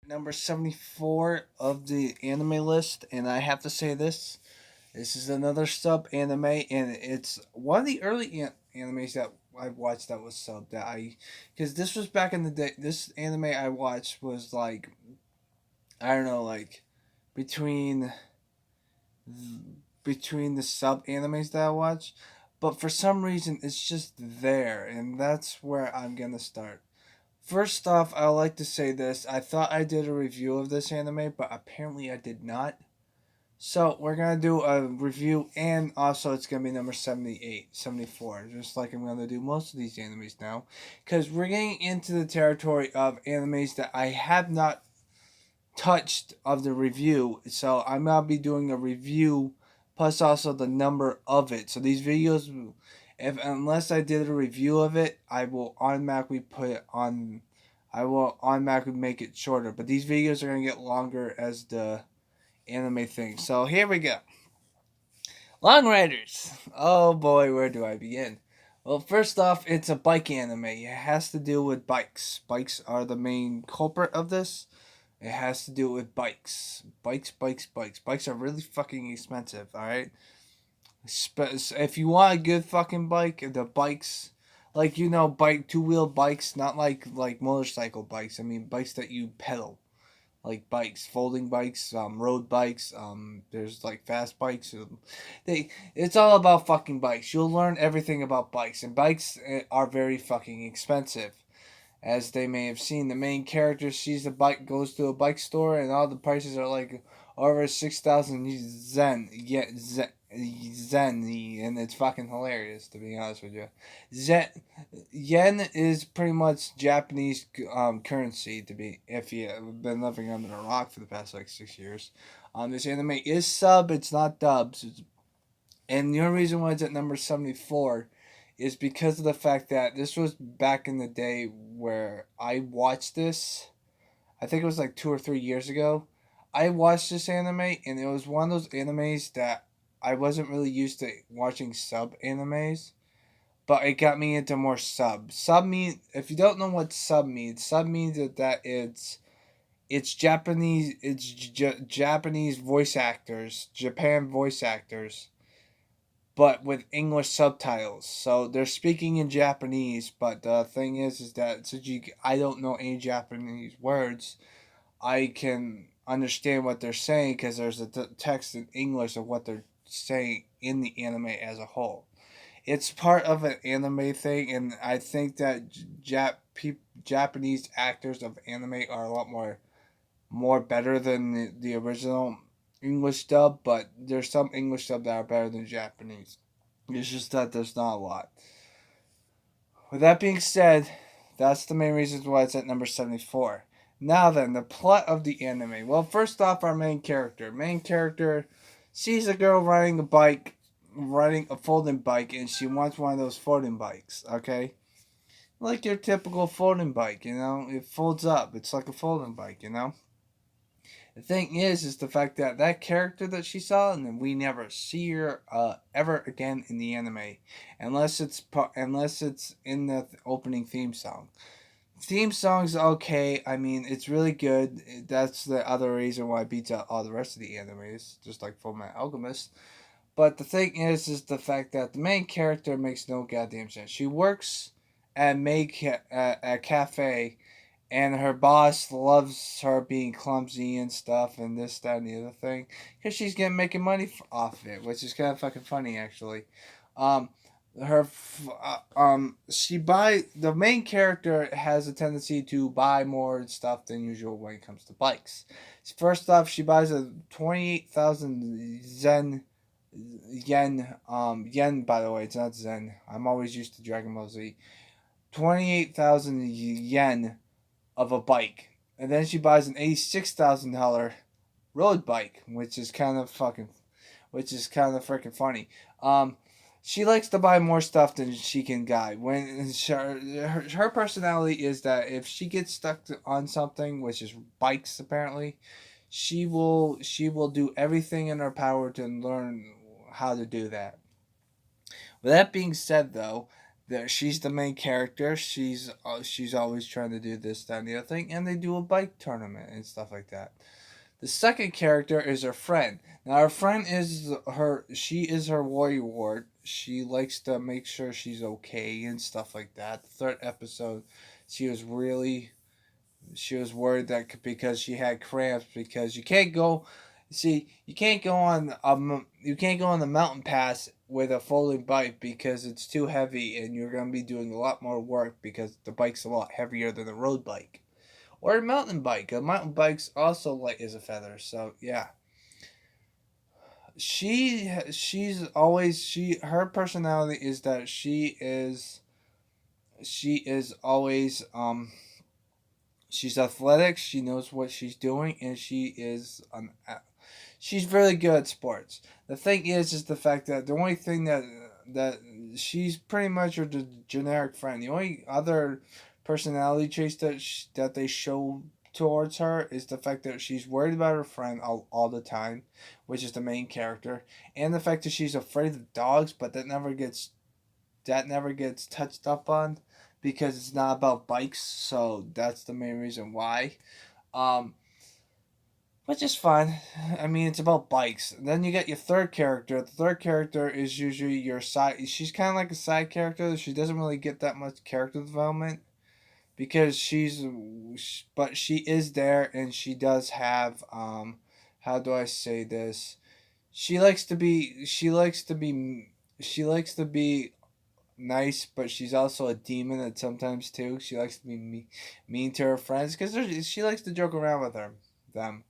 Number 74 of the anime list, and I have to say this. This is another sub anime, and it's one of the early animes that I watched that was sub that I. Because this was back in the day. This anime I watched was like, I don't know, like between between the sub animes that I watch. But for some reason, it's just there, and that's where I'm gonna start. First off, I would like to say this. I thought I did a review of this anime, but apparently I did not. So we're going to do a review, and also it's going to be number 78, 74, just like I'm going to do most of these animes now. Because we're getting into the territory of animes that I have not touched of the review. So I'm going to be doing a review plus also the number of it. So these videos, if unless I did a review of it, I will automatically put it on. I will automatically make it shorter. But these videos are going to get longer as the anime thing. So here we go. Long Riders. Oh boy, where do I begin? Well, first off, it's a bike anime. It has to do with bikes. Bikes are the main culprit of this. It has to do with bikes. Bikes, bikes, bikes. Bikes are really fucking expensive, alright? If you want a good fucking bike, the bikes, like, bike, two-wheel bikes, not like motorcycle bikes. I mean, bikes that you pedal. Like bikes, folding bikes, road bikes. There's like fast bikes. It's all about fucking bikes. You'll learn everything about bikes, and bikes are very fucking expensive. As they may have seen, the main character sees a bike, goes to a bike store, and all the prices are like over 6,000 zen, and it's fucking hilarious to be honest with you. Zen yen is pretty much Japanese currency to be if you've been living under a rock for the past like 6 years. This anime is sub, it's not dubs, and the only reason why it's at number 74 is because of the fact that this was back in the day where I watched this. I think it was like 2 or 3 years ago. I watched this anime, and it was one of those animes that I wasn't really used to watching sub animes, but it got me into more sub. Sub mean if you don't know what sub means that it's Japanese. It's Japanese voice actors, Japan voice actors, but with English subtitles. So they're speaking in Japanese, but the thing is that since I don't know any Japanese words, I can understand what they're saying because there's a text in English of what they're saying in the anime as a whole. It's part of an anime thing, and I think that Japanese actors of anime are a lot more better than the original English dub, but there's some English dub that are better than Japanese. It's just that there's not a lot. With that being said, that's the main reasons why it's at number 74. Now then, the plot of the anime. Well, first off, our main character. Main character sees a girl riding a bike, riding a folding bike, and she wants one of those folding bikes, okay? Like your typical folding bike, it folds up. It's like a folding bike, The thing is the fact that that character that she saw, and then we never see her ever again in the anime, unless it's in the opening theme song. Theme song's okay. I mean, it's really good. That's the other reason why it beats out all the rest of the animes, just like Fullmetal Alchemist. But the thing is the fact that the main character makes no goddamn sense. She works at a cafe, and her boss loves her being clumsy and stuff, and this, that, and the other thing, because she's getting making money off of it, which is kind of fucking funny actually. Um, she buy the main character has a tendency to buy more stuff than usual when it comes to bikes. First off, she buys a 28,000 yen, by the way, it's not zen. I'm always used to Dragon Ball Z. 28,000 yen of a bike. And then she buys an $86,000 road bike, which is kind of freaking funny. She likes to buy more stuff than she can guide. Her personality is that if she gets stuck on something, which is bikes apparently, she will do everything in her power to learn how to do that. With that being said, though, She's the main character. She's always trying to do this, that, and the other thing, and they do a bike tournament and stuff like that. The second character is her friend. Now her friend is her. She is her warrior ward. She likes to make sure she's okay and stuff like that. The third episode, she was really she was worried that because she had cramps because you can't go. See, you can't go on the mountain pass with a folding bike because it's too heavy and you're gonna be doing a lot more work because the bike's a lot heavier than a road bike or a mountain bike. A mountain bike's also light as a feather. So yeah, she's always her personality is that she is always she's athletic. She knows what she's doing, and she's really good at sports. The thing is the fact that the only thing that she's pretty much your generic friend. The only other personality traits that they show towards her is the fact that she's worried about her friend all the time, which is the main character, and the fact that she's afraid of dogs, but that never gets touched up on because it's not about bikes, so that's the main reason why. Um, which is fine. I mean, it's about bikes. Then you get your third character. The third character is usually your side. She's kind of like a side character. She doesn't really get that much character development because but she is there and she does have how do I say this? She likes to be. She likes to be nice, but she's also a demon at sometimes too. She likes to be mean to her friends because she likes to joke around with them.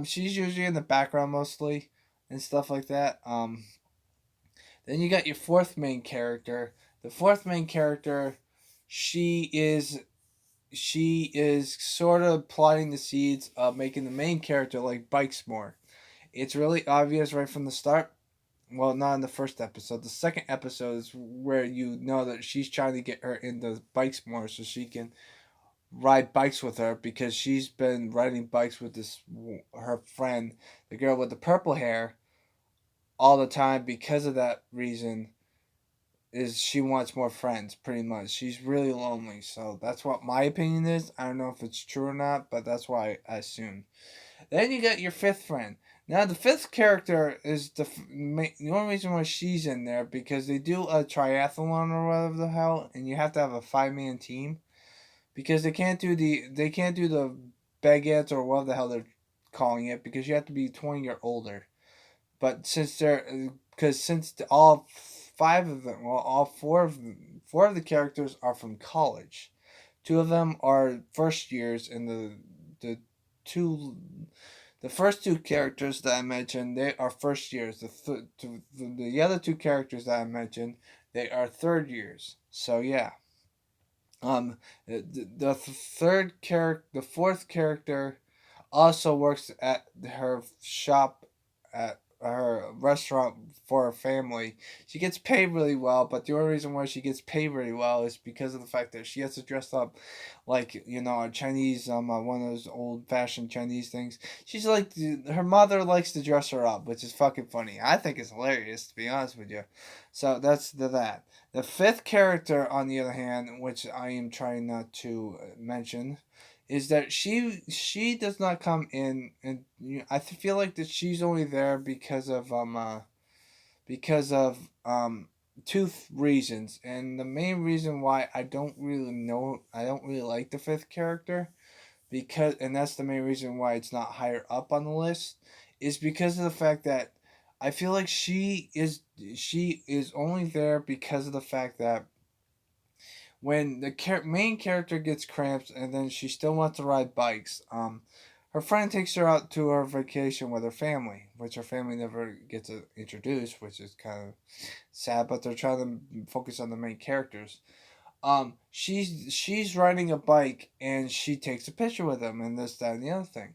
She's usually in the background mostly and stuff like that. Then you got your fourth main character. The fourth main character, she is she is sort of plotting the seeds of making the main character like bikes more. It's really obvious right from the start. Well, not in the first episode. The second episode is where you know that she's trying to get her into bikes more so she can ride bikes with her because she's been riding bikes with her friend, the girl with the purple hair, all the time because of that reason is she wants more friends pretty much. She's really lonely. So that's what my opinion is. I don't know if it's true or not, but that's why I assume. Then you got your fifth friend. Now the fifth character is the only reason why she's in there because they do a triathlon or whatever the hell, and you have to have a 5-man team because they can't do the baguettes or whatever the hell they're calling it because you have to be 20 or older. But all five of them, well, all four of the characters are from college. Two of them are first years, and the two the first two characters that I mentioned, they are first years. The other two characters that I mentioned, they are third years. So yeah, the fourth character also works at her shop at her restaurant for her family. She gets paid really well, but the only reason why she gets paid really well is because of the fact that she has to dress up like a Chinese one of those old fashioned Chinese things. She's like her mother likes to dress her up, which is fucking funny. I think it's hilarious to be honest with you. So that's that. The fifth character, on the other hand, which I am trying not to mention, is that she does not come in, and I feel like that she's only there because of two reasons, and the main reason why I don't really like the fifth character and that's the main reason why it's not higher up on the list is because of the fact that I feel like she is only there because of the fact that when the main character gets cramps and then she still wants to ride bikes, her friend takes her out to her vacation with her family, which her family never gets introduced, which is kind of sad. But they're trying to focus on the main characters. She's riding a bike and she takes a picture with him and this, that, and the other thing.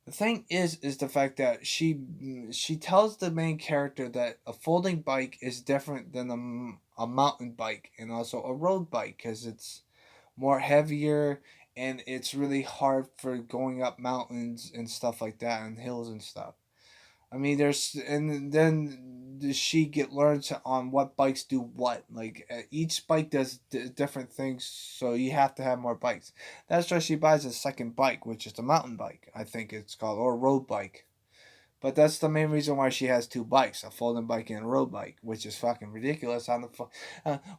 The thing is the fact that she tells the main character that a folding bike is different than a mountain bike and also a road bike because it's more heavier and it's really hard for going up mountains and stuff like that and hills and stuff. I mean, there's and then she get learns on what bikes do what. Like each bike does different things, so you have to have more bikes. That's why she buys a second bike, which is the mountain bike. I think it's called, or road bike. But that's the main reason why she has two bikes, a folding bike and a road bike, which is fucking ridiculous.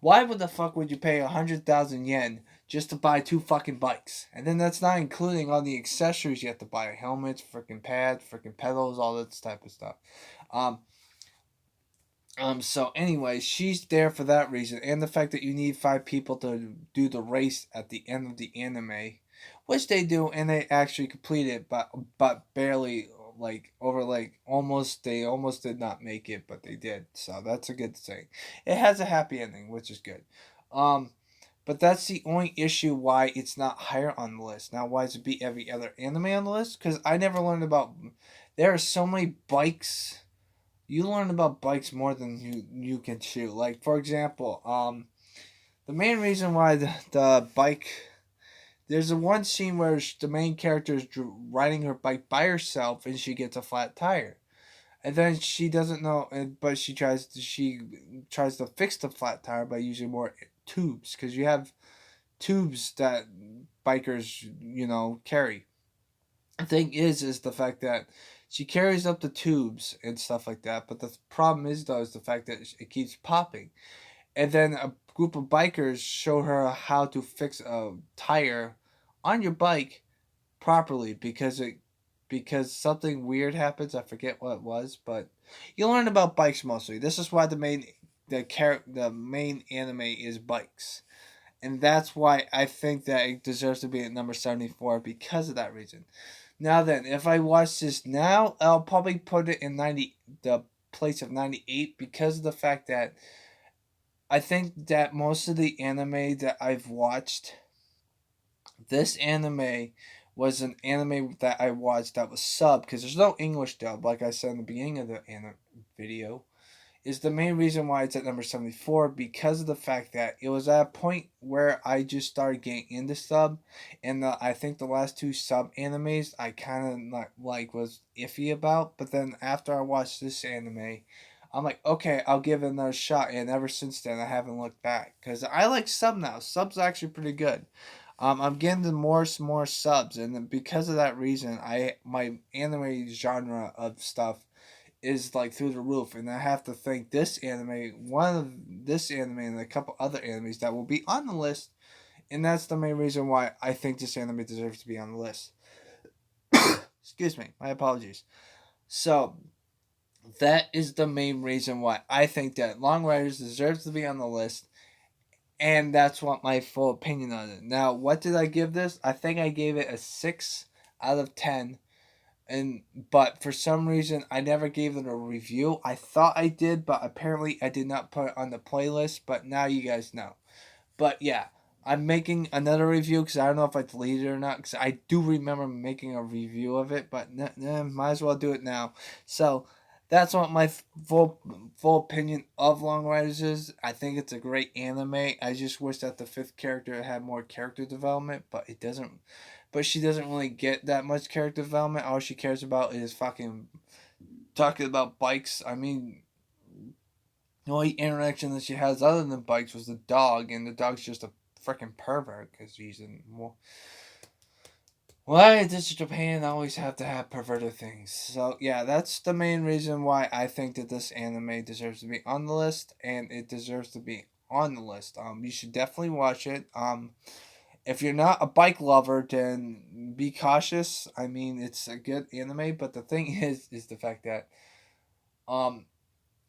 Why would the fuck would you pay 100,000 yen just to buy two fucking bikes? And then that's not including all the accessories you have to buy: helmets, freaking pads, freaking pedals, all that type of stuff. Um, so anyway, she's there for that reason, and the fact that you need five people to do the race at the end of the anime, which they do, and they actually complete it, but barely, like over like almost they almost did not make it, but they did, so that's a good thing. It has a happy ending, which is good. Um, but that's the only issue why it's not higher on the list. Now, why does it beat every other anime on the list? Because I never learned about. There are so many bikes, you learn about bikes more than you can chew. Like for example, the main reason why the bike, there's a one scene where the main character is riding her bike by herself and she gets a flat tire, and then she doesn't know, but she tries to fix the flat tire by using more tubes, because you have tubes that bikers carry. The thing is the fact that she carries up the tubes and stuff like that. But the problem is though is the fact that it keeps popping, and then a group of bikers show her how to fix a tire on your bike properly, because something weird happens. I forget what it was, but you learn about bikes mostly. This is why the main anime is bikes. And that's why I think that it deserves to be at number 74 because of that reason. Now then, if I watch this now, I'll probably put it in the place of 98, because of the fact that I think that most of the anime that I've watched, this anime was an anime that I watched that was subbed, because there's no English dub, like I said in the beginning of the video, is the main reason why it's at number 74, because of the fact that it was at a point where I just started getting into sub, and I think the last two sub animes I kind of not like was iffy about, but then after I watched this anime, I'm like, okay, I'll give it another shot, and ever since then I haven't looked back, because I like sub now. Sub's actually pretty good. I'm getting to more subs, and then because of that reason, my anime genre of stuff is like through the roof, and I have to thank this anime and a couple other animes that will be on the list, and that's the main reason why I think this anime deserves to be on the list. Excuse me, my apologies. So that is the main reason why I think that Long Riders deserves to be on the list, and that's what my full opinion on it. Now, what did I give this? I think I gave it a 6 out of 10, and but for some reason I never gave it a review. I thought I did, but apparently I did not put it on the playlist, but now you guys know. But yeah, I'm making another review, because I don't know if I deleted it or not, because I do remember making a review of it, but might as well do it now. So that's what my full opinion of Long Riders is. I think it's a great anime. I just wish that the fifth character had more character development, but it doesn't. But she doesn't really get that much character development. All she cares about is fucking talking about bikes. I mean, the only interaction that she has other than bikes was the dog, and the dog's just a freaking pervert, because he's in. Well, why does Japan always have to have perverted things? So yeah, that's the main reason why I think that this anime deserves to be on the list, and it deserves to be on the list. You should definitely watch it. If you're not a bike lover, then be cautious. I mean, it's a good anime, but the thing is the fact that um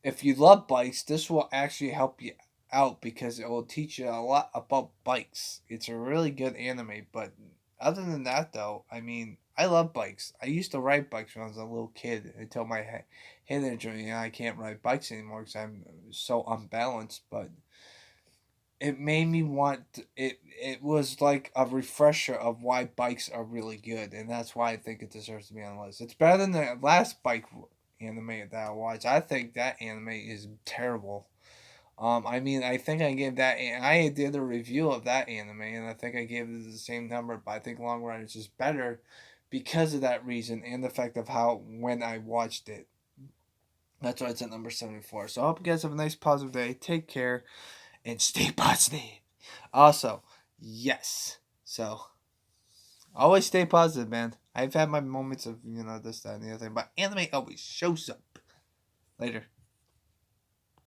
if you love bikes, this will actually help you out, because it will teach you a lot about bikes. It's a really good anime, but other than that, though, I mean, I love bikes. I used to ride bikes when I was a little kid until my head injury, and I can't ride bikes anymore because I'm so unbalanced. But it made me want it. It was like a refresher of why bikes are really good, and that's why I think it deserves to be on the list. It's better than the last bike anime that I watched. I think that anime is terrible. I mean, I think I gave that. I did a review of that anime, and I think I gave it the same number. But I think Long Riders is better because of that reason, and the fact of how when I watched it. That's why it's at number 74. So I hope you guys have a nice positive day. Take care and stay positive. Also, yes. So always stay positive, man. I've had my moments of, this, that, and the other thing, but anime always shows up. Later.